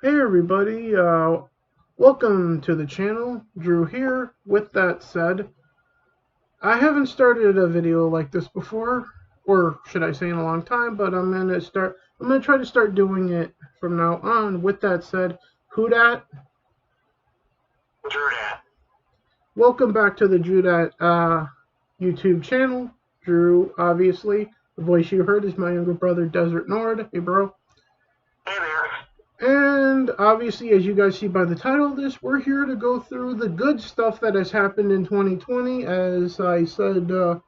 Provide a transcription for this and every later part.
Hey everybody, welcome to the channel. Drew here. With that said, I haven't started a video like this before, or should I say in a long time, but I'm gonna try to start doing it from now on. With that said, who dat? Drew that. Welcome back to the Drew Dat YouTube channel. Drew, obviously. The voice you heard is my younger brother, Desert Nord. Hey bro. Hey there. And obviously, as you guys see by the title of this, we're here to go through the good stuff that has happened in 2020. As I said on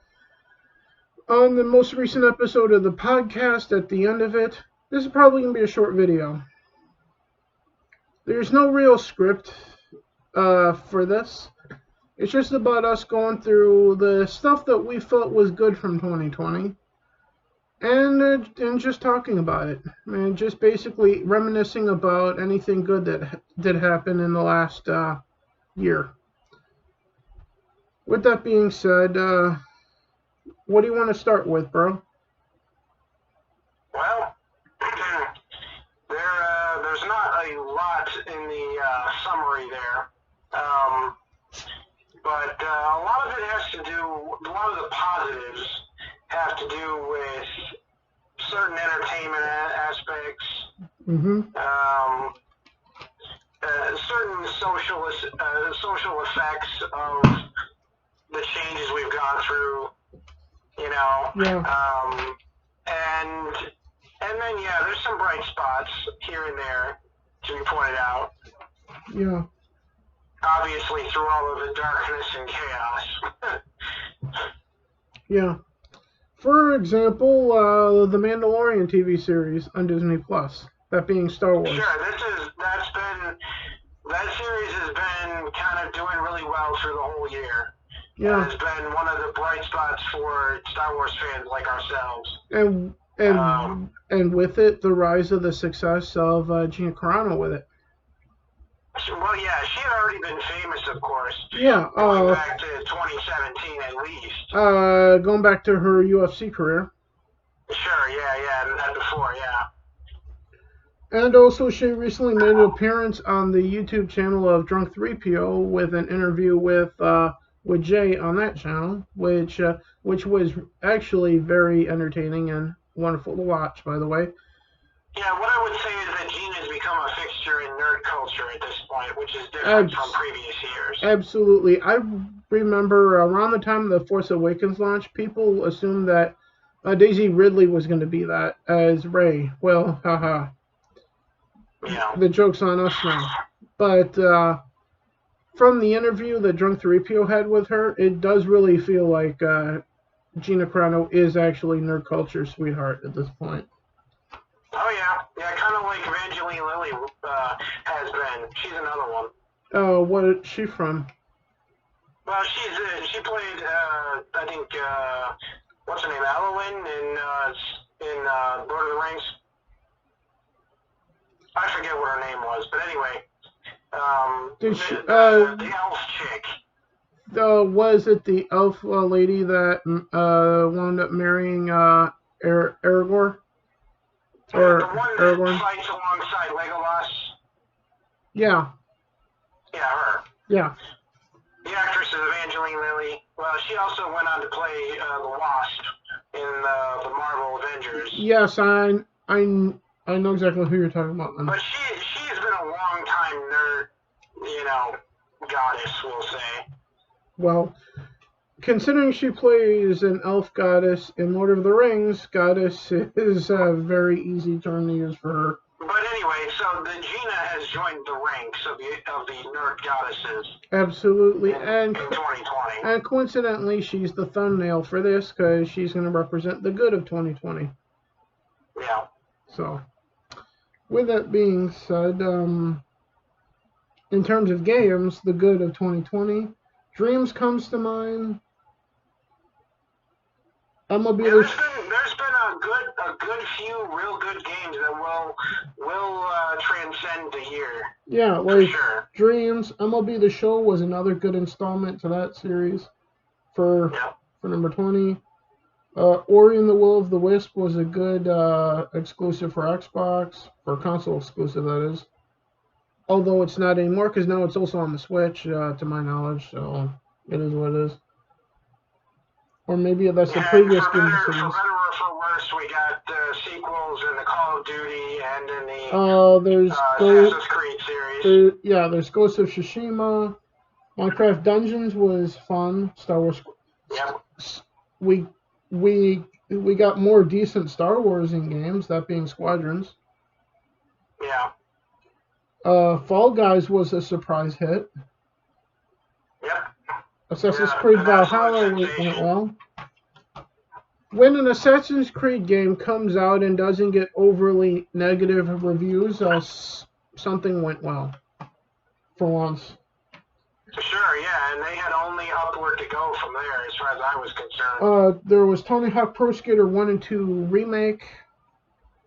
the most recent episode of the podcast, at the end of it, this is probably going to be a short video. There's no real script for this. It's just about us going through the stuff that we felt was good from 2020. And just talking about it, and just basically reminiscing about anything good that did happen in the last year. With that being said, what do you want to start with, bro? Well, there's not a lot in the summary there, but a lot of it has to do. A lot of the positives have to do with certain entertainment aspects, Mm-hmm. certain social effects of the changes we've gone through. Yeah. And then there's some bright spots here and there to be pointed out. Yeah. Obviously, through all of the darkness and chaos. Yeah. For example, the Mandalorian TV series on Disney Plus. That being Star Wars. Sure, that series has been kind of doing really well through the whole year. Yeah. It has been one of the bright spots for Star Wars fans like ourselves. And with it, the rise of the success of Gina Carano with it. Well, yeah, she had already been famous, of course. Yeah. Going back to 2017 at least. Going back to her UFC career. Sure, yeah, and that before, yeah. And also, she recently made an appearance on the YouTube channel of Drunk 3PO with an interview with Jay on that channel, which was actually very entertaining and wonderful to watch, by the way. Yeah, what I would say is that Gina's become a fixture in nerd culture at this point, which is different from previous years. Absolutely. I remember around the time of the Force Awakens launch, people assumed that Daisy Ridley was going to be that as Rey. Well, haha. Yeah. The joke's on us now. But from the interview that Drunk 3PO had with her, it does really feel like Gina Carano is actually nerd culture sweetheart at this point. Oh yeah, kind of like Evangeline Lilly has been. She's another one. Oh, what is she from? Well, she played I think what's her name, Eowyn in Lord of the Rings. I forget what her name was, but anyway, the elf chick. Was it the elf lady that wound up marrying Aragorn? Or the one that fights alongside Legolas? Yeah. Yeah, her. Yeah. The actress is Evangeline Lilly. Well, she also went on to play the Wasp in the Marvel Avengers. Yes, I know exactly who you're talking about then. But she's been a long time nerd, goddess, we'll say. Well, considering she plays an elf goddess in Lord of the Rings, goddess is a very easy term to use for her. But anyway, so the Gina has joined the ranks of the nerd goddesses. Absolutely, in 2020. And coincidentally, she's the thumbnail for this because she's going to represent the good of 2020. Yeah. So, with that being said, in terms of games, the good of 2020, Dreams comes to mind. MLB. Yeah, there's been a good few real good games that will transcend the year. Yeah, like sure. Dreams, MLB The Show was another good installment to that series for number 20. Ori and the Will of the Wisp was a good exclusive for Xbox, for console exclusive that is. although it's not anymore because now it's also on the Switch, to my knowledge. So it is what it is. Or maybe that's the previous game of the series. For better or for worse, we got the sequels in the Call of Duty and in the Assassin's Creed series. There's Ghost of Tsushima. Minecraft Dungeons was fun. Star Wars. Yep. We got more decent Star Wars in games, that being Squadrons. Yeah. Fall Guys was a surprise hit. Yep. Assassin's Creed Valhalla went well. When an Assassin's Creed game comes out and doesn't get overly negative reviews, something went well. For once. Sure, yeah, and they had only upward to go from there as far as I was concerned. There was Tony Hawk Pro Skater 1 and 2 Remake.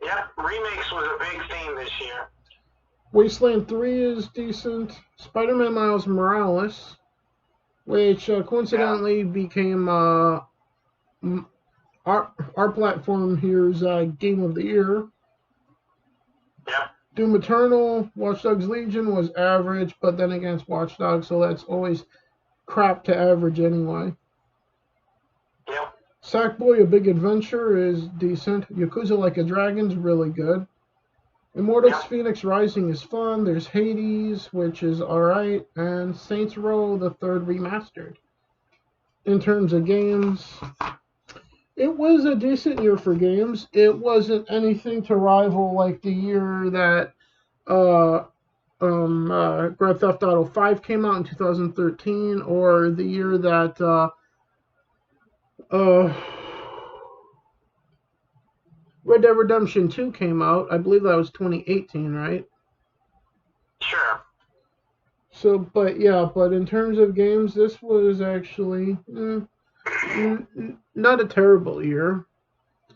Yep, remakes was a big theme this year. Wasteland 3 is decent. Spider-Man Miles Morales, which coincidentally became our platform here's Game of the Year. Yep. Doom Eternal, Watch Dogs Legion was average, but then against Watch Dogs, so that's always crap to average anyway. Yep. Sackboy: A Big Adventure is decent. Yakuza Like a Dragon's really good. Immortals Phoenix Rising is fun. There's Hades, which is alright, and Saints Row the Third Remastered. In terms of games, it was a decent year for games. It wasn't anything to rival like the year that Grand Theft Auto 5 came out in 2013, or the year that Red Dead Redemption 2 came out. I believe that was 2018, right? Sure. So, but in terms of games, this was actually not a terrible year.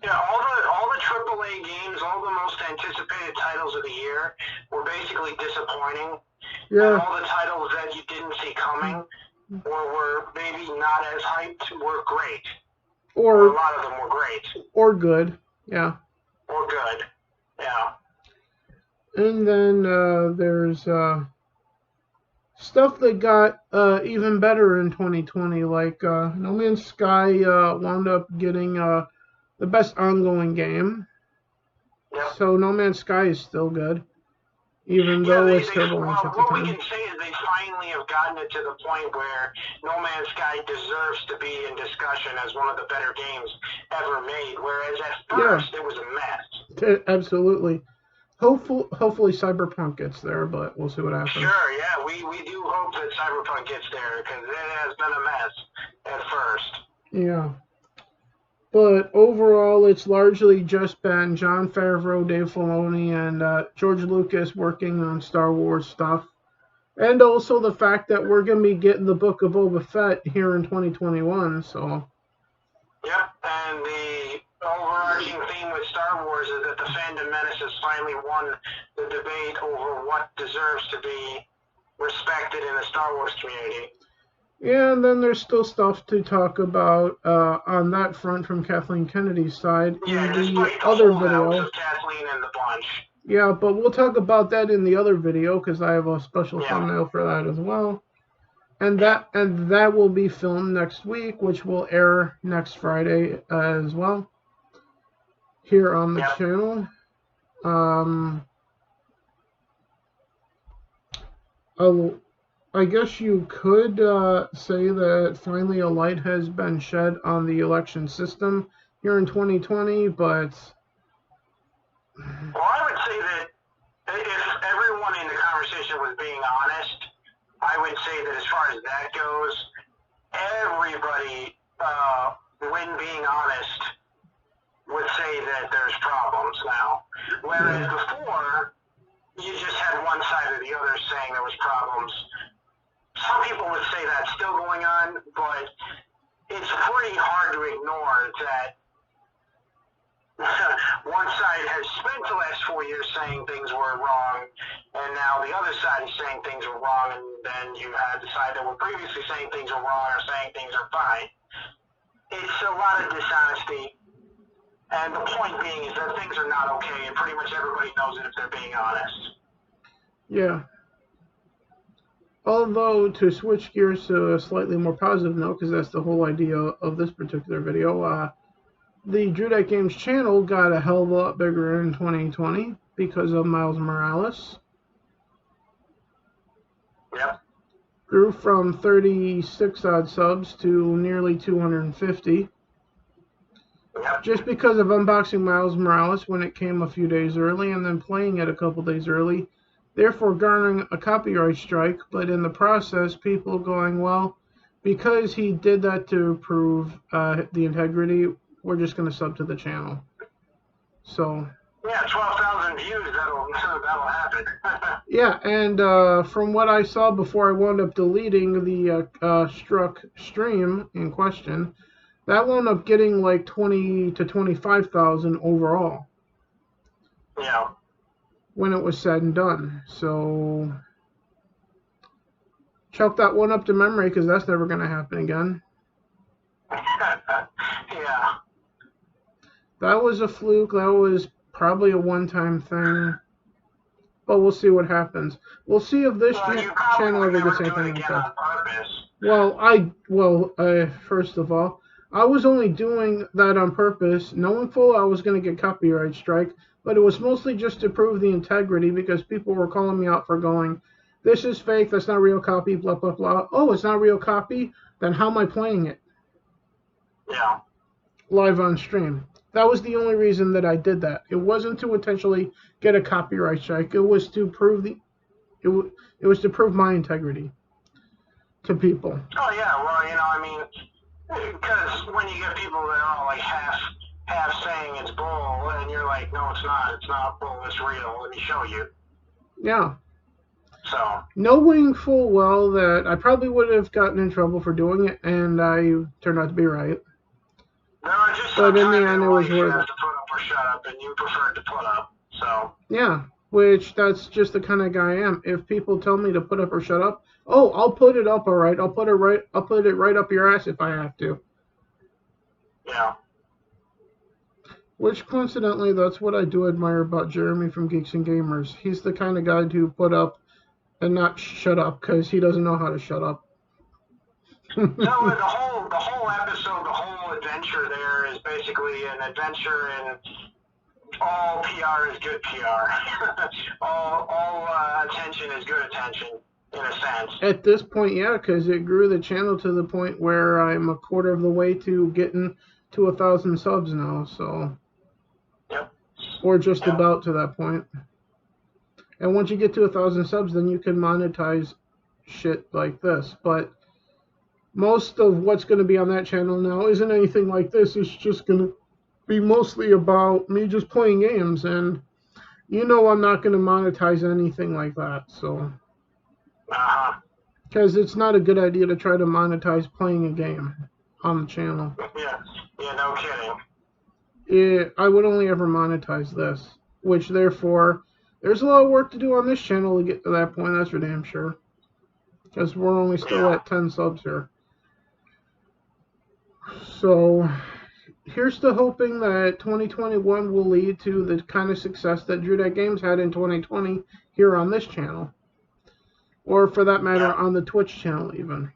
Yeah, all the AAA games, all the most anticipated titles of the year were basically disappointing. Yeah. And all the titles that you didn't see coming or were maybe not as hyped were great. Or a lot of them were great. Or good. Yeah. Or good. Yeah. And then there's stuff that got even better in 2020, like No Man's Sky wound up getting the best ongoing game. Yep. So No Man's Sky is still good, even though it's turbulence at the What time. we can say is they finally have gotten it to the point where No Man's Sky deserves to be in discussion as one of the better games ever made, whereas at first it was a mess. Absolutely. Hopefully Cyberpunk gets there, but we'll see what happens. Sure, yeah, we do hope that Cyberpunk gets there, because it has been a mess at first. Yeah. But overall, it's largely just been Jon Favreau, Dave Filoni, and George Lucas working on Star Wars stuff. And also the fact that we're going to be getting the Book of Boba Fett here in 2021, so... Yep, and the overarching theme with Star Wars is that the fandom menace has finally won the debate over what deserves to be respected in the Star Wars community. Yeah, and then there's still stuff to talk about on that front from Kathleen Kennedy's side in the other video. Of Kathleen and the bunch. Yeah, but we'll talk about that in the other video because I have a special thumbnail for that as well. And that will be filmed next week, which will air next Friday as well here on the channel. I guess you could say that finally a light has been shed on the election system here in 2020, but... Well, I would say that if everyone in the conversation was being honest, I would say that as far as that goes, everybody, when being honest, would say that there's problems now. Whereas before, you just had one side or the other saying there was problems. Some people would say that's still going on, but it's pretty hard to ignore that one side has spent the last 4 years saying things were wrong, and now the other side is saying things are wrong, and then you have the side that were previously saying things are wrong or saying things are fine. It's a lot of dishonesty, and the point being is that things are not okay, and pretty much everybody knows it if they're being honest. Yeah. Although, to switch gears to a slightly more positive note, because that's the whole idea of this particular video, the Drew Dat Games channel got a hell of a lot bigger in 2020 because of Miles Morales. Yep. Grew from 36 odd subs to nearly 250. Yep. Just because of unboxing Miles Morales when it came a few days early and then playing it a couple days early, therefore garnering a copyright strike, but in the process people going, well, because he did that to prove the integrity, we're just going to sub to the channel. So yeah, 12,000 views, that'll happen. yeah, and from what I saw before I wound up deleting the struck stream in question, that wound up getting like 20 to 25,000 overall. Yeah. When it was said and done. So chalk that one up to memory because that's never going to happen again. Yeah. That was a fluke. That was probably a one-time thing. But we'll see what happens. We'll see if this channel ever gets anything like that. Well, first of all, I was only doing that on purpose, knowing full I was going to get copyright strike, but it was mostly just to prove the integrity because people were calling me out for going, this is fake, that's not real copy, blah, blah, blah. Oh, it's not real copy? Then how am I playing it? Yeah. Live on stream. That was the only reason that I did that. It wasn't to intentionally get a copyright strike. It was to prove it was to prove my integrity to people. Oh yeah, well, you know, I mean, because when you get people that are all like half saying it's bull, and you're like, no, it's not bull, it's real, let me show you. Yeah. So. Knowing full well that I probably would have gotten in trouble for doing it, and I turned out to be right. There are just but in the end, it was worth it. To put up or shut up, and you prefer to put up, so. Yeah, which that's just the kind of guy I am. If people tell me to put up or shut up, oh, I'll put it up, all right. I'll put it right up your ass if I have to. Yeah. Which, coincidentally, that's what I do admire about Jeremy from Geeks and Gamers. He's the kind of guy to put up and not shut up, because he doesn't know how to shut up. So the whole episode, the whole adventure there is basically an adventure, and all PR is good PR. all attention is good attention, in a sense. At this point, yeah, because it grew the channel to the point where I'm a quarter of the way to getting to 1,000 subs now, so. Yep. Or just about to that point. And once you get to 1,000 subs, then you can monetize shit like this. But most of what's going to be on that channel now isn't anything like this. It's just going to be mostly about me just playing games. And you know I'm not going to monetize anything like that. So, because it's not a good idea to try to monetize playing a game on the channel. Yeah, no kidding. I would only ever monetize this. Which, therefore, there's a lot of work to do on this channel to get to that point. That's for damn sure. Because we're only still at 10 subs here. So, here's to hoping that 2021 will lead to the kind of success that Drew Dat Games had in 2020 here on this channel. Or, for that matter, on the Twitch channel, even.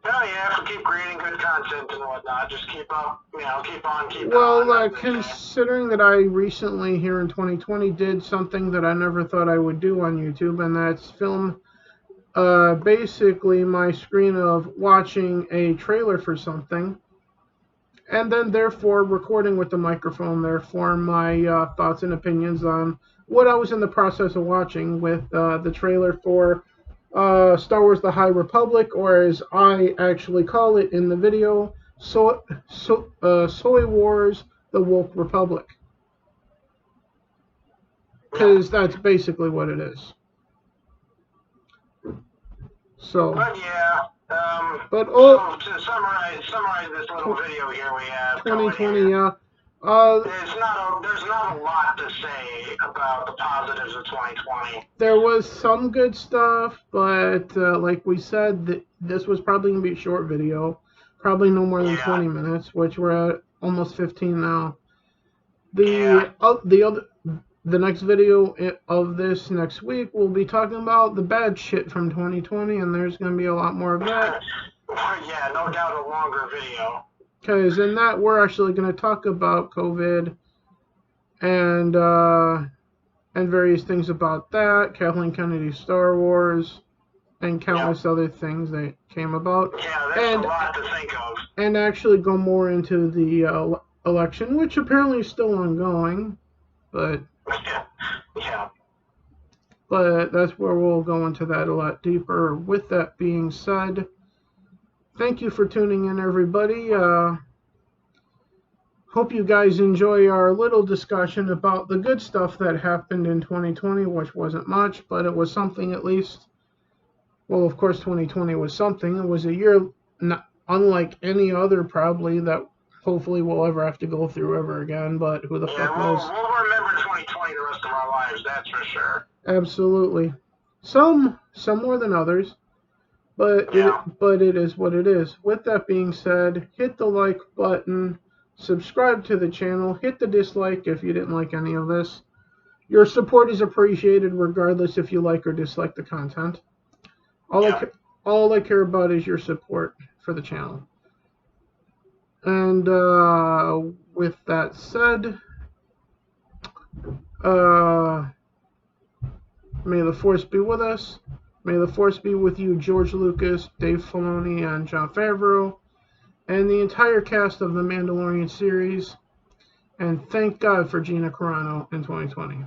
Oh, yeah, if we keep creating good content and whatnot, just keep up, keep on. Well, considering that I recently, here in 2020, did something that I never thought I would do on YouTube, and that's film basically my screen of watching a trailer for something, and then therefore recording with the microphone, therefore my thoughts and opinions on what I was in the process of watching with the trailer for Star Wars The High Republic, or as I actually call it in the video, Soy Wars The Woke Republic. Because that's basically what it is. So, but yeah, so to summarize this little video here we have 2020, yeah. There's not a lot to say about the positives of 2020. There was some good stuff, but like we said, this was probably going to be a short video. Probably no more than 20 minutes, which we're at almost 15 now. The the next video of this next week, we'll be talking about the bad shit from 2020, and there's going to be a lot more of that. Yeah, no doubt a longer video. Because in that, we're actually going to talk about COVID and various things about that, Kathleen Kennedy's Star Wars, and countless other things that came about. Yeah, there's a lot to think of. And actually go more into the election, which apparently is still ongoing, but yeah. But that's where we'll go into that a lot deeper. With that being said, thank you for tuning in, everybody. Hope you guys enjoy our little discussion about the good stuff that happened in 2020, which wasn't much, but it was something at least. Well, of course, 2020 was something. It was a year unlike any other, probably, that hopefully we'll ever have to go through ever again, but who the fuck knows? We'll remember 2020 the rest of our lives, that's for sure. Absolutely. Some more than others, but it is what it is. With that being said, hit the like button, subscribe to the channel, hit the dislike if you didn't like any of this. Your support is appreciated regardless if you like or dislike the content. All I care about is your support for the channel. And with that said, may the Force be with us. May the Force be with you, George Lucas, Dave Filoni, and Jon Favreau, and the entire cast of the Mandalorian series. And thank God for Gina Carano in 2020.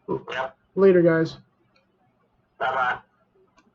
Yep. Later, guys. Bye-bye.